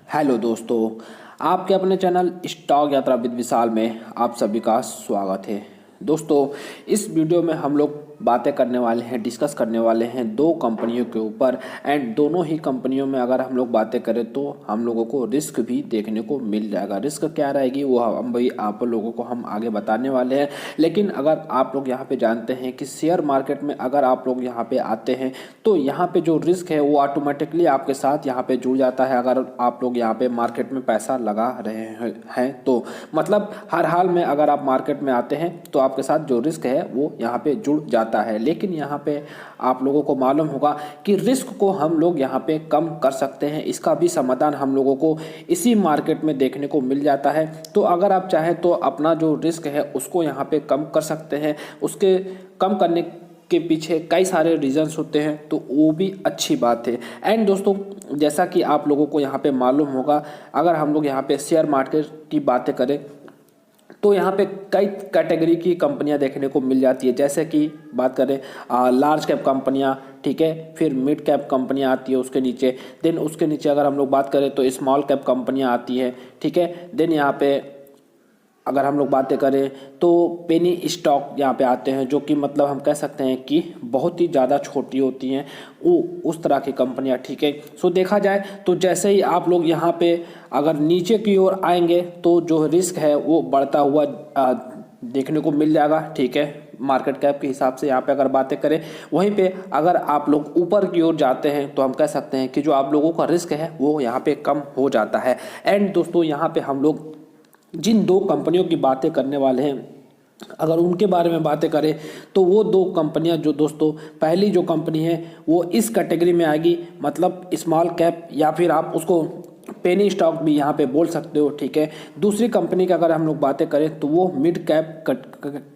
Hello दोस्तों, आपके अपने चैनल स्टॉक यात्रा विद विशाल में आप सभी का स्वागत है। दोस्तों, इस वीडियो में हम लोग बातें करने वाले हैं, डिस्कस करने वाले हैं दो कंपनियों के ऊपर। एंड दोनों ही कंपनियों में अगर हम लोग बातें करें तो हम लोगों को रिस्क भी देखने को मिल जाएगा। रिस्क क्या रहेगी वो हम भाई आप लोगों को हम आगे बताने वाले हैं। लेकिन अगर आप लोग यहाँ पे जानते हैं कि शेयर मार्केट में अगर आप लोग यहाँ पे आते हैं तो यहाँ पे जो रिस्क है वो ऑटोमेटिकली आपके साथ यहाँ पे जुड़ जाता है। अगर आप लोग यहाँ पे मार्केट में पैसा लगा रहे हैं तो मतलब हर हाल में अगर आप मार्केट में आते हैं तो आपके साथ जो रिस्क है वो यहाँ पे जुड़ जाता है। लेकिन यहाँ पे आप लोगों को मालूम होगा कि रिस्क को हम लोग यहाँ पे कम कर सकते हैं। इसका भी समाधान हम लोगों को इसी मार्केट में देखने को मिल जाता है। तो अगर आप चाहें तो अपना जो रिस्क है उसको यहाँ पे कम कर सकते हैं। उसके कम करने के पीछे कई सारे रीजंस होते हैं, तो वो भी अच्छी बात है। एंड दोस्तों, जैसा कि आप लोगों को यहाँ पे मालूम होगा, अगर हम लोग यहाँ पे शेयर मार्केट की बातें करें तो यहाँ पे कई कैटेगरी की कंपनियां देखने को मिल जाती है। जैसे कि बात करें लार्ज कैप कंपनियां, ठीक है, फिर मिड कैप कंपनियां आती है उसके नीचे। देन उसके नीचे अगर हम लोग बात करें तो स्मॉल कैप कंपनियां आती है, ठीक है। देन यहाँ पे अगर हम लोग बातें करें तो पेनी स्टॉक यहाँ पे आते हैं, जो कि मतलब हम कह सकते हैं कि बहुत ही ज़्यादा छोटी होती हैं वो उस तरह की कंपनियाँ, ठीक है। सो देखा जाए तो जैसे ही आप लोग यहाँ पे अगर नीचे की ओर आएंगे तो जो रिस्क है वो बढ़ता हुआ देखने को मिल जाएगा, ठीक है, मार्केट कैप के हिसाब से यहाँ पे अगर बातें करें। वहीं पे अगर आप लोग ऊपर की ओर जाते हैं तो हम कह सकते हैं कि जो आप लोगों का रिस्क है वो यहाँ पे कम हो जाता है। एंड दोस्तों, यहाँ पे हम लोग जिन दो कंपनियों की बातें करने वाले हैं, अगर उनके बारे में बातें करें तो वो दो कंपनियां जो दोस्तों, पहली जो कंपनी है वो इस कैटेगरी में आएगी, मतलब स्मॉल कैप या फिर आप उसको पेनी स्टॉक भी यहाँ पे बोल सकते हो, ठीक है। दूसरी कंपनी की अगर हम लोग बातें करें तो वो मिड कैप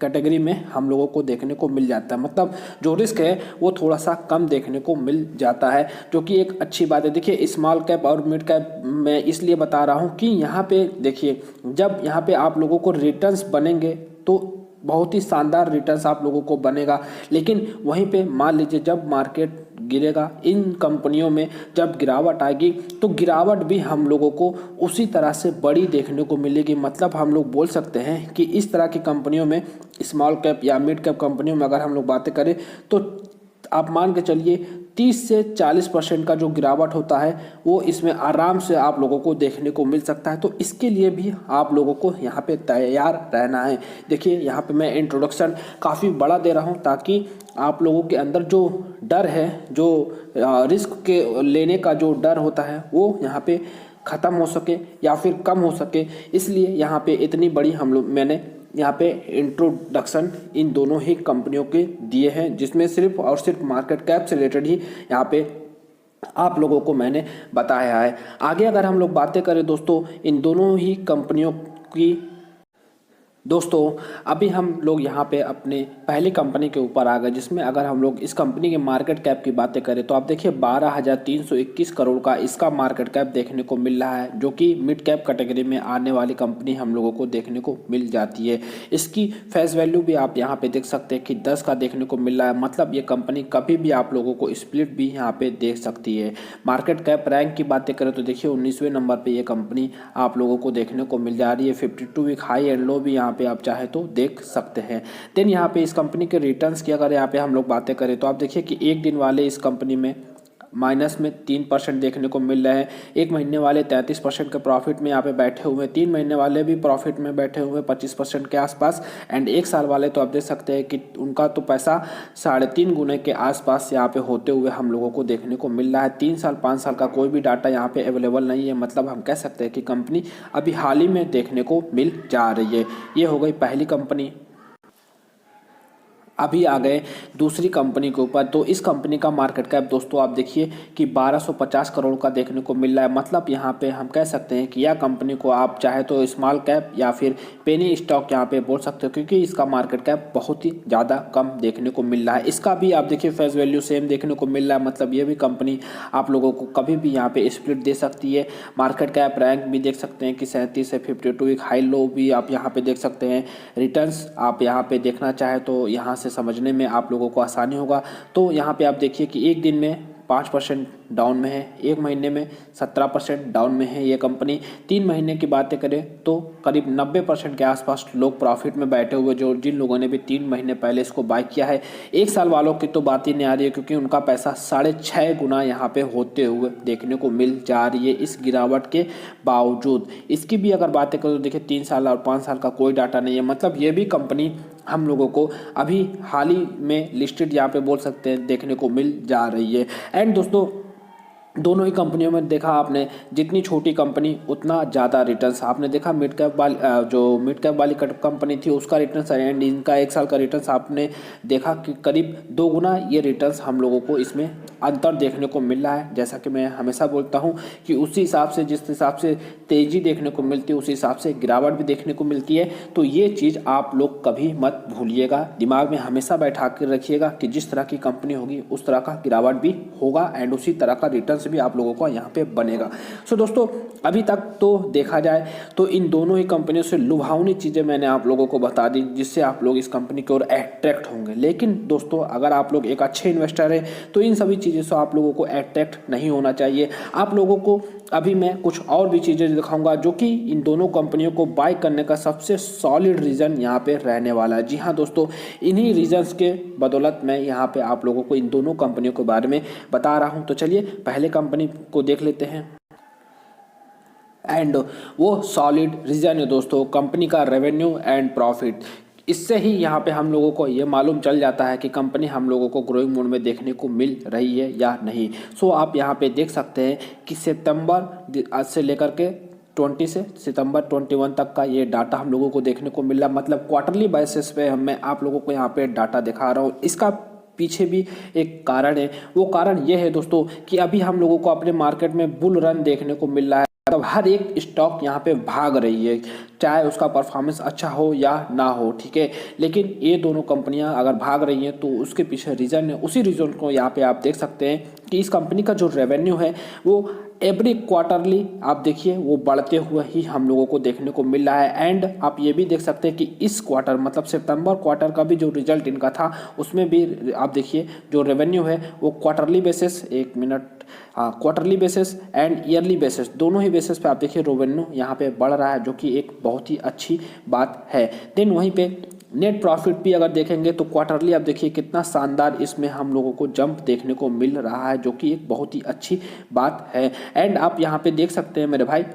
कैटेगरी में हम लोगों को देखने को मिल जाता है। मतलब जो रिस्क है वो थोड़ा सा कम देखने को मिल जाता है, जो कि एक अच्छी बात है। देखिए, स्मॉल कैप और मिड कैप मैं इसलिए बता रहा हूँ कि यहाँ पे देखिए, जब यहाँ पे आप लोगों को रिटर्न्स बनेंगे तो बहुत ही शानदार रिटर्न्स आप लोगों को बनेगा। लेकिन वहीं पे मान लीजिए जब मार्केट गिरेगा, इन कंपनियों में जब गिरावट आएगी तो गिरावट भी हम लोगों को उसी तरह से बड़ी देखने को मिलेगी। मतलब हम लोग बोल सकते हैं कि इस तरह की कंपनियों में, स्मॉल कैप या मिड कैप कंपनियों में अगर हम लोग बातें करें तो आप मान के चलिए 30 से 40% का जो गिरावट होता है वो इसमें आराम से आप लोगों को देखने को मिल सकता है। तो इसके लिए भी आप लोगों को यहाँ पे तैयार रहना है। देखिए, यहाँ पे मैं इंट्रोडक्शन काफ़ी बड़ा दे रहा हूँ ताकि आप लोगों के अंदर जो डर है, जो रिस्क के लेने का जो डर होता है वो यहाँ पे ख़त्म हो सके या फिर कम हो सके। इसलिए यहाँ पे इतनी बड़ी मैंने यहाँ पे इंट्रोडक्शन इन दोनों ही कंपनियों के दिए हैं, जिसमें सिर्फ और सिर्फ मार्केट कैप से रिलेटेड ही यहाँ पे आप लोगों को मैंने बताया है। आगे अगर हम लोग बातें करें दोस्तों इन दोनों ही कंपनियों की, दोस्तों अभी हम लोग यहाँ पे अपने पहली कंपनी के ऊपर आ गए, जिसमें अगर हम लोग इस कंपनी के मार्केट कैप की बातें करें तो आप देखिए 12,321 करोड़ का इसका मार्केट कैप देखने को मिल रहा है, जो कि मिड कैप कैटेगरी में आने वाली कंपनी हम लोगों को देखने को मिल जाती है। इसकी फेस वैल्यू भी आप यहाँ पे देख सकते हैं कि 10 का देखने को मिल रहा है। मतलब ये कंपनी कभी भी आप लोगों को स्प्लिट भी यहाँ पे देख सकती है। मार्केट कैप रैंक की बातें करें तो देखिए 19वें नंबर पर ये कंपनी आप लोगों को देखने को मिल जा रही है। 52 वीक हाई एंड लो भी यहाँ पे आप चाहे तो देख सकते हैं। देन यहाँ पे इस कंपनी के रिटर्न्स की अगर यहाँ पे हम लोग बातें करें तो आप देखिए कि एक दिन वाले इस कंपनी में माइनस में 3% देखने को मिल रहे हैं। एक महीने वाले 33% के प्रॉफिट में यहाँ पे बैठे हुए, 3 महीने वाले भी प्रॉफिट में बैठे हुए 25% के आसपास। एंड एक साल वाले तो आप देख सकते हैं कि उनका तो पैसा 3.5 गुने के आसपास यहाँ पे होते हुए हम लोगों को देखने को मिल रहा है। 3 साल 5 साल का कोई भी डाटा यहाँ पे अवेलेबल नहीं है। मतलब हम कह सकते हैं कि कंपनी अभी हाल ही में देखने को मिल जा रही है। ये हो गई पहली कंपनी। अभी आ गए दूसरी कंपनी के ऊपर। तो इस कंपनी का मार्केट कैप दोस्तों आप देखिए कि 1250 करोड़ का देखने को मिल रहा है। मतलब यहाँ पे हम कह सकते हैं कि यह कंपनी को आप चाहे तो स्मॉल कैप या फिर पेनी स्टॉक यहाँ पे बोल सकते हो, क्योंकि इसका मार्केट कैप बहुत ही ज़्यादा कम देखने को मिल रहा है। इसका भी आप देखिए फेस वैल्यू सेम देखने को मिल रहा है। मतलब ये भी कंपनी आप लोगों को कभी भी यहाँ पे स्प्लिट दे सकती है। मार्केट कैप रैंक भी देख सकते हैं कि 37 से 52 एक हाई लो भी आप यहाँ पे देख सकते हैं। रिटर्न्स आप यहाँ पे देखना चाहे तो यहाँ से समझने में आप लोगों को आसानी होगा। तो यहाँ पे आप देखिए कि एक दिन में 5% डाउन में है, 1 महीने में 17% डाउन में है ये कंपनी। 3 महीने की बातें करें तो करीब 90% के आसपास लोग प्रॉफिट में बैठे हुए, जो जिन लोगों ने भी 3 महीने पहले इसको बाय किया है। 1 साल वालों की तो बात ही नहीं आ रही है, क्योंकि उनका पैसा 6.5 गुना यहाँ पे होते हुए देखने को मिल जा रही है इस गिरावट के बावजूद। इसकी भी अगर बातें करें तो देखिए 3 साल और 5 साल का कोई डाटा नहीं है, मतलब ये भी कंपनी हम लोगों को अभी हाल ही में लिस्टेड यहाँ पे बोल सकते हैं देखने को मिल जा रही है। एंड दोस्तों दोनों ही कंपनियों में देखा आपने, जितनी छोटी कंपनी उतना ज़्यादा रिटर्न्स आपने देखा। मिड कैप वाली जो मिड कैप वाली कंपनी थी उसका रिटर्न्स एंड इनका 1 साल का रिटर्न्स आपने देखा कि करीब 2 गुना ये रिटर्न्स हम लोगों को इसमें अंतर देखने को मिल रहा है। जैसा कि मैं हमेशा बोलता हूँ कि उसी हिसाब से, जिस हिसाब से तेज़ी देखने को मिलती है उसी हिसाब से गिरावट भी देखने को मिलती है। तो ये चीज़ आप लोग कभी मत भूलिएगा, दिमाग में हमेशा बैठा कर रखिएगा कि जिस तरह की कंपनी होगी उस तरह का गिरावट भी होगा एंड उसी तरह का रिटर्न्स भी आप लोगों को यहाँ पे बनेगा। सो दोस्तों अभी तक तो देखा जाए तो इन दोनों ही कंपनियों से लुभावनी चीज़ें मैंने आप लोगों को बता दी, जिससे आप लोग इस कंपनी की ओर अट्रैक्ट होंगे। लेकिन दोस्तों अगर आप लोग एक अच्छे इन्वेस्टर हैं तो इन सभी चीज़ों से आप लोगों को अट्रैक्ट नहीं होना चाहिए। आप लोगों को अभी मैं कुछ और भी चीज़ें दिखाऊंगा जो कि इन दोनों कंपनियों को बाय करने का सबसे सॉलिड रीज़न यहाँ पे रहने वाला है। जी हाँ दोस्तों, इन्हीं रीजंस के बदौलत मैं यहाँ पे आप लोगों को इन दोनों कंपनियों के बारे में बता रहा हूँ। तो चलिए पहले कंपनी को देख लेते हैं। एंड वो सॉलिड रीज़न है दोस्तों कंपनी का रेवेन्यू एंड प्रॉफिट। इससे ही यहाँ पे हम लोगों को ये मालूम चल जाता है कि कंपनी हम लोगों को ग्रोइंग मोड में देखने को मिल रही है या नहीं। सो आप यहाँ पे देख सकते हैं कि सितंबर से लेकर के 20 से सितंबर 21 तक का ये डाटा हम लोगों को देखने को मिल रहा, मतलब क्वार्टरली बेसिस पे मैं आप लोगों को यहाँ पे डाटा दिखा रहा हूँ। इसका पीछे भी एक कारण है, वो कारण ये है दोस्तों कि अभी हम लोगों को अपने मार्केट में बुल रन देखने को मिल रहा है। मतलब हर एक स्टॉक यहाँ पे भाग रही है, चाहे उसका परफॉर्मेंस अच्छा हो या ना हो, ठीक है। लेकिन ये दोनों कंपनियां अगर भाग रही हैं तो उसके पीछे रीज़न है। उसी रीज़न को यहाँ पे आप देख सकते हैं कि इस कंपनी का जो रेवेन्यू है वो एवरी क्वार्टरली आप देखिए वो बढ़ते हुए ही हम लोगों को देखने को मिल रहा है। एंड आप ये भी देख सकते हैं कि इस क्वार्टर मतलब सितंबर क्वार्टर का भी जो रिजल्ट इनका था उसमें भी आप देखिए जो रेवेन्यू है वो क्वार्टरली बेसिस, एक minute, quarterly basis and yearly basis, दोनों ही बेसिस पे आप देखिए रेवेन्यू यहाँ पे बढ़ रहा है, जो कि एक बहुत ही अच्छी बात है। देन वहीं पे नेट प्रॉफिट भी अगर देखेंगे तो क्वार्टरली आप देखिए कितना शानदार इसमें हम लोगों को जंप देखने को मिल रहा है, जो कि एक बहुत ही अच्छी बात है। एंड आप यहाँ पे देख सकते हैं मेरे भाई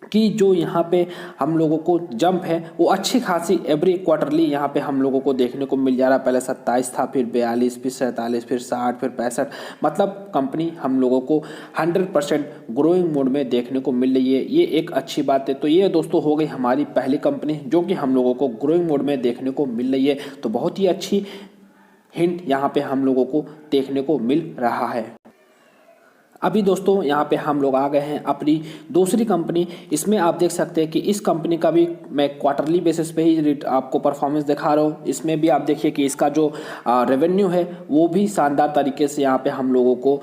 कि जो यहाँ पे हम लोगों को जंप है वो अच्छी खासी एवरी क्वार्टरली यहाँ पे हम लोगों को देखने को मिल जा रहा है। पहले 27 था, फिर 42, फिर 47, फिर 60, फिर 65, मतलब कंपनी हम लोगों को 100% ग्रोइंग मोड में देखने को मिल रही है। ये एक अच्छी बात है। तो ये दोस्तों हो गई हमारी पहली कंपनी जो कि हम लोगों को ग्रोइंग मोड में देखने को मिल रही है। तो बहुत ही अच्छी हिंट यहाँ पे हम लोगों को देखने को मिल रहा है। अभी दोस्तों यहाँ पे हम लोग आ गए हैं अपनी दूसरी कंपनी। इसमें आप देख सकते हैं कि इस कंपनी का भी मैं क्वार्टरली बेसिस पे ही आपको परफॉर्मेंस दिखा रहा हूँ। इसमें भी आप देखिए कि इसका जो रेवेन्यू है वो भी शानदार तरीके से यहाँ पे हम लोगों को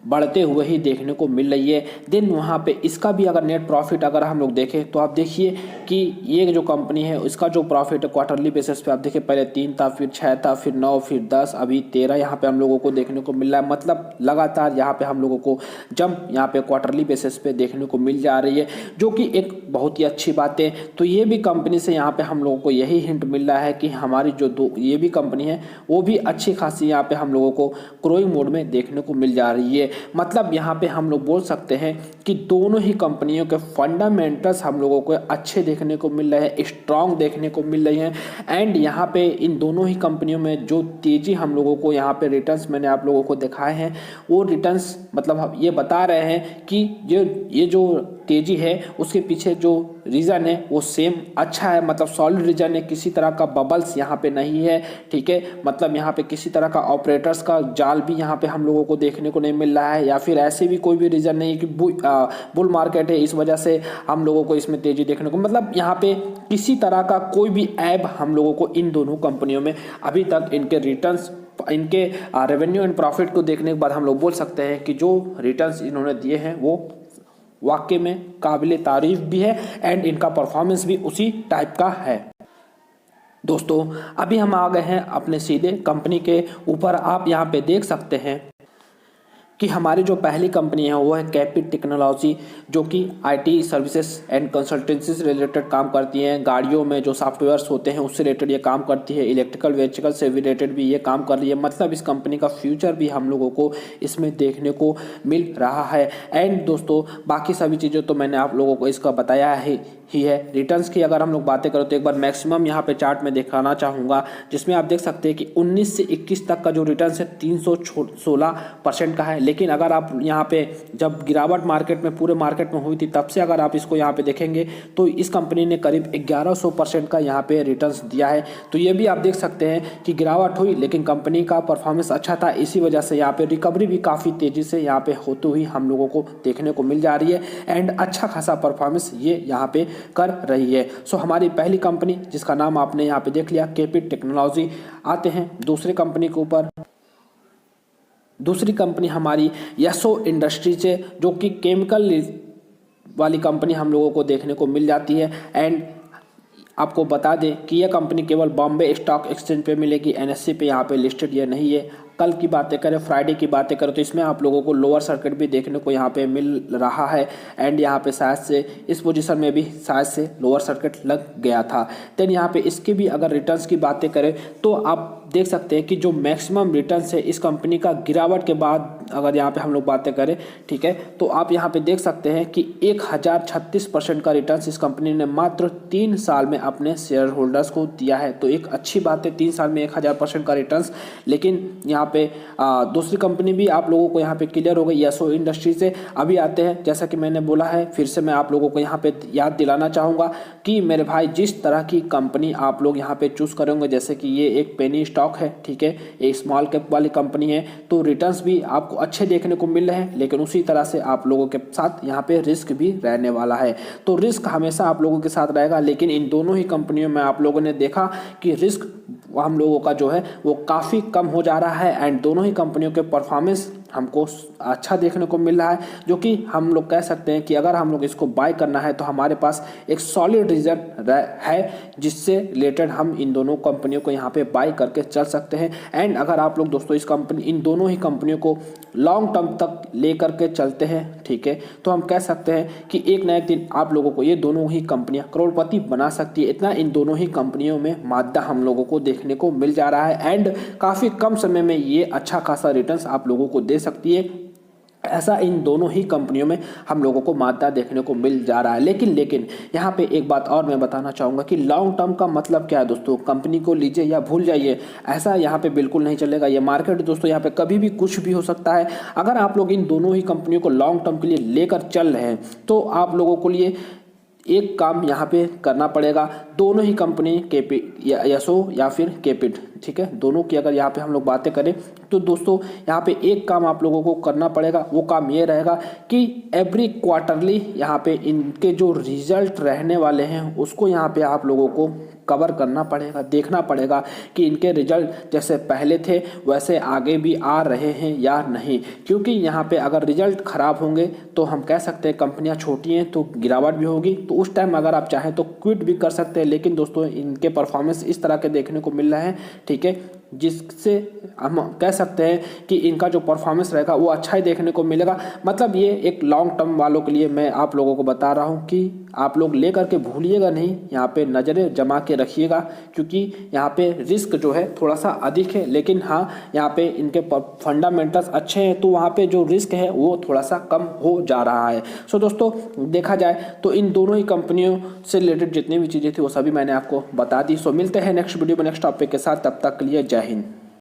बढ़ते हुए ही देखने को मिल रही है। देन वहाँ पे इसका भी अगर नेट प्रॉफिट अगर हम लोग देखें तो आप देखिए कि ये जो कंपनी है इसका जो प्रॉफिट है क्वार्टरली बेसिस पे आप देखिए पहले 3 था, फिर 6 था, फिर 9, फिर 10, अभी 13 यहाँ पे हम लोगों को देखने को मिल रहा है। मतलब लगातार यहाँ पे हम लोगों को जंप यहाँ पे क्वार्टरली बेसिस पे देखने को मिल जा रही है, जो कि एक बहुत ही अच्छी बात है। तो ये भी कंपनी से यहाँ पे हम लोगों को यही हिंट मिल रहा है कि हमारी जो ये भी कंपनी है वो भी अच्छी खासी यहाँ पे हम लोगों को ग्रोइंग मोड में देखने को मिल जा रही है। मतलब यहाँ पे हम लोग बोल सकते हैं कि दोनों ही कंपनियों के फंडामेंटल्स हम लोगों को अच्छे देखने को मिल रहे हैं, स्ट्रांग देखने को मिल रही हैं। एंड यहाँ पे इन दोनों ही कंपनियों में जो तेज़ी हम लोगों को यहाँ पे रिटर्न्स मैंने आप लोगों को दिखाए हैं वो रिटर्न्स मतलब हम ये बता रहे हैं कि ये जो तेज़ी है उसके पीछे जो रीज़न है वो सेम अच्छा है, मतलब सॉलिड रीज़न है। किसी तरह का बबल्स यहाँ पे नहीं है, ठीक है। मतलब यहाँ पे किसी तरह का ऑपरेटर्स का जाल भी यहाँ पे हम लोगों को देखने को नहीं मिल रहा है, या फिर ऐसे भी कोई भी रीज़न नहीं कि बुल मार्केट है इस वजह से हम लोगों को इसमें तेज़ी देखने को, मतलब यहाँ पे किसी तरह का कोई भी ऐब हम लोगों को इन दोनों कंपनियों में अभी तक इनके रिटर्न्स, इनके रेवेन्यू एंड प्रॉफिट को देखने के बाद हम लोग बोल सकते हैं कि जो रिटर्न्स इन्होंने दिए हैं वो वाकई में काबिले तारीफ भी है एंड इनका परफॉर्मेंस भी उसी टाइप का है। दोस्तों अभी हम आ गए हैं अपने सीधे कंपनी के ऊपर। आप यहाँ पे देख सकते हैं कि हमारी जो पहली कंपनी है वो है कैपिट टेक्नोलॉजी, जो कि आईटी सर्विसेज एंड कंसल्टेंसी से रिलेटेड काम करती हैं। गाड़ियों में जो सॉफ्टवेयर्स होते हैं उससे रिलेटेड ये काम करती है। इलेक्ट्रिकल व्हीकल से रिलेटेड भी ये काम कर रही है। मतलब इस कंपनी का फ्यूचर भी हम लोगों को इसमें देखने को मिल रहा है। एंड दोस्तों बाकी सभी चीज़ें तो मैंने आप लोगों को इसका बताया ही है। रिटर्न्स की अगर हम लोग बातें करें तो एक बार मैक्सिमम यहाँ पे चार्ट में दिखाना चाहूँगा, जिसमें आप देख सकते हैं कि 19 से 21 तक का जो रिटर्न्स है 316% का है। लेकिन अगर आप यहाँ पे जब गिरावट मार्केट में पूरे मार्केट में हुई थी तब से अगर आप इसको यहाँ पे देखेंगे तो इस कंपनी ने करीब 1100% का यहाँ पे रिटर्न्स दिया है। तो ये भी आप देख सकते हैं कि गिरावट हुई लेकिन कंपनी का परफॉर्मेंस अच्छा था, इसी वजह से यहाँ पे रिकवरी भी काफ़ी तेज़ी से यहाँ पे होती हुई हम लोगों को देखने को मिल जा रही है। एंड अच्छा खासा परफॉर्मेंस ये यहाँ पे कर रही है। सो हमारी पहली कंपनी जिसका नाम आपने यहाँ पे देख लिया कैपिट टेक्नोलॉजी। आते हैं दूसरी कंपनी के ऊपर। दूसरी कंपनी हमारी यसो इंडस्ट्रीज है, जो कि केमिकल वाली कंपनी हम लोगों को देखने को मिल जाती है। एंड आपको बता दें कि यह कंपनी केवल बॉम्बे स्टॉक एक्सचेंज पे मिलेगी, एनएससी पे यहाँ पे लिस्टेड ये नहीं है। कल की बातें करें, फ्राइडे की बातें करें तो इसमें आप लोगों को लोअर सर्किट भी देखने को यहाँ पे मिल रहा है। एंड यहाँ पे शायद से इस पोजीशन में भी शायद से लोअर सर्किट लग गया था। देन यहाँ पे इसके भी अगर रिटर्न्स की बातें करें तो आप देख सकते हैं कि जो मैक्सिमम रिटर्न्स है इस कंपनी का गिरावट के बाद अगर यहाँ पे हम लोग बातें करें, ठीक है, तो आप यहाँ पे देख सकते हैं कि 1036% का रिटर्न्स इस कंपनी ने मात्र 3 साल में अपने शेयर होल्डर्स को दिया है। तो एक अच्छी बात है 3 साल में 1000% का रिटर्न्स। लेकिन यहाँ पे दूसरी कंपनी भी आप लोगों को यहाँ पे क्लियर हो गई, यसो इंडस्ट्री से। अभी आते हैं, जैसा कि मैंने बोला है फिर से मैं आप लोगों को यहाँ पे याद दिलाना चाहूँगा कि मेरे भाई जिस तरह की कंपनी आप लोग यहाँ पे चूज़ करेंगे, जैसे कि ये एक पेनी स्टॉक है, ठीक है, एक स्मॉल कैप वाली कंपनी है, तो रिटर्न्स भी आपको अच्छे देखने को मिल रहे हैं। लेकिन उसी तरह से आप लोगों के साथ यहाँ पे रिस्क भी रहने वाला है। तो रिस्क हमेशा आप लोगों के साथ रहेगा। लेकिन इन दोनों ही कंपनियों में आप लोगों ने देखा कि रिस्क हम लोगों का जो है वो काफ़ी कम हो जा रहा है। एंड दोनों ही कंपनियों के परफॉर्मेंस हमको अच्छा देखने को मिल रहा है, जो कि हम लोग कह सकते हैं कि अगर हम लोग इसको बाय करना है तो हमारे पास एक सॉलिड रीजन है जिससे रिलेटेड हम इन दोनों कंपनियों को यहाँ पे बाय करके चल सकते हैं। एंड अगर आप लोग दोस्तों इन दोनों ही कंपनियों को लॉन्ग टर्म तक ले करके चलते हैं, ठीक है, तो हम कह सकते हैं कि एक ना एक दिन आप लोगों को ये दोनों ही कंपनियां करोड़पति बना सकती है। इतना इन दोनों ही कंपनियों में मादा हम लोगों को देखने को मिल जा रहा है। एंड काफ़ी कम समय में ये अच्छा खासा रिटर्न्स आप लोगों को दे सकती है। ऐसा इन दोनों ही कंपनियों में हम लोगों को मादा देखने को मिल जा रहा है। लेकिन यहाँ पे एक बात और मैं बताना चाहूँगा कि लॉन्ग टर्म का मतलब क्या है दोस्तों। कंपनी को लीजिए या भूल जाइए, ऐसा यहाँ पे बिल्कुल नहीं चलेगा। ये मार्केट दोस्तों यहाँ पे कभी भी कुछ भी हो सकता है। अगर आप लोग इन दोनों ही कंपनियों को लॉन्ग टर्म के लिए लेकर चल रहे हैं तो आप लोगों को लिए एक काम यहाँ पे करना पड़ेगा। दोनों ही कंपनी यसो या फिर कैपिट, ठीक है, दोनों की अगर यहाँ पे हम लोग बातें करें तो दोस्तों यहाँ पे एक काम आप लोगों को करना पड़ेगा। वो काम ये रहेगा कि एवरी क्वार्टरली यहाँ पे इनके जो रिजल्ट रहने वाले हैं उसको यहाँ पे आप लोगों को कवर करना पड़ेगा, देखना पड़ेगा कि इनके रिजल्ट जैसे पहले थे वैसे आगे भी आ रहे हैं या नहीं। क्योंकि यहाँ पे अगर रिजल्ट खराब होंगे तो हम कह सकते हैं कंपनियाँ छोटी हैं तो गिरावट भी होगी, तो उस टाइम अगर आप चाहें तो क्विट भी कर सकते हैं। लेकिन दोस्तों इनके परफॉर्मेंस इस तरह के देखने को मिल रहे हैं, ठीक है, जिससे हम कह सकते हैं कि इनका जो परफॉर्मेंस रहेगा वो अच्छा ही देखने को मिलेगा। मतलब ये एक लॉन्ग टर्म वालों के लिए मैं आप लोगों को बता रहा हूँ कि आप लोग ले करके भूलिएगा नहीं, यहाँ पे नज़रें जमा के रखिएगा। क्योंकि यहाँ पे रिस्क जो है थोड़ा सा अधिक है, लेकिन हाँ यहाँ पे इनके फंडामेंटल्स अच्छे हैं तो वहाँ पे जो रिस्क है वो थोड़ा सा कम हो जा रहा है। सो दोस्तों देखा जाए तो इन दोनों ही कंपनियों से रिलेटेड जितनी भी चीज़ें थी वो सभी मैंने आपको बता दी। सो मिलते हैं नेक्स्ट वीडियो में नेक्स्ट टॉपिक के साथ, तब तक के लिए जय हिंद।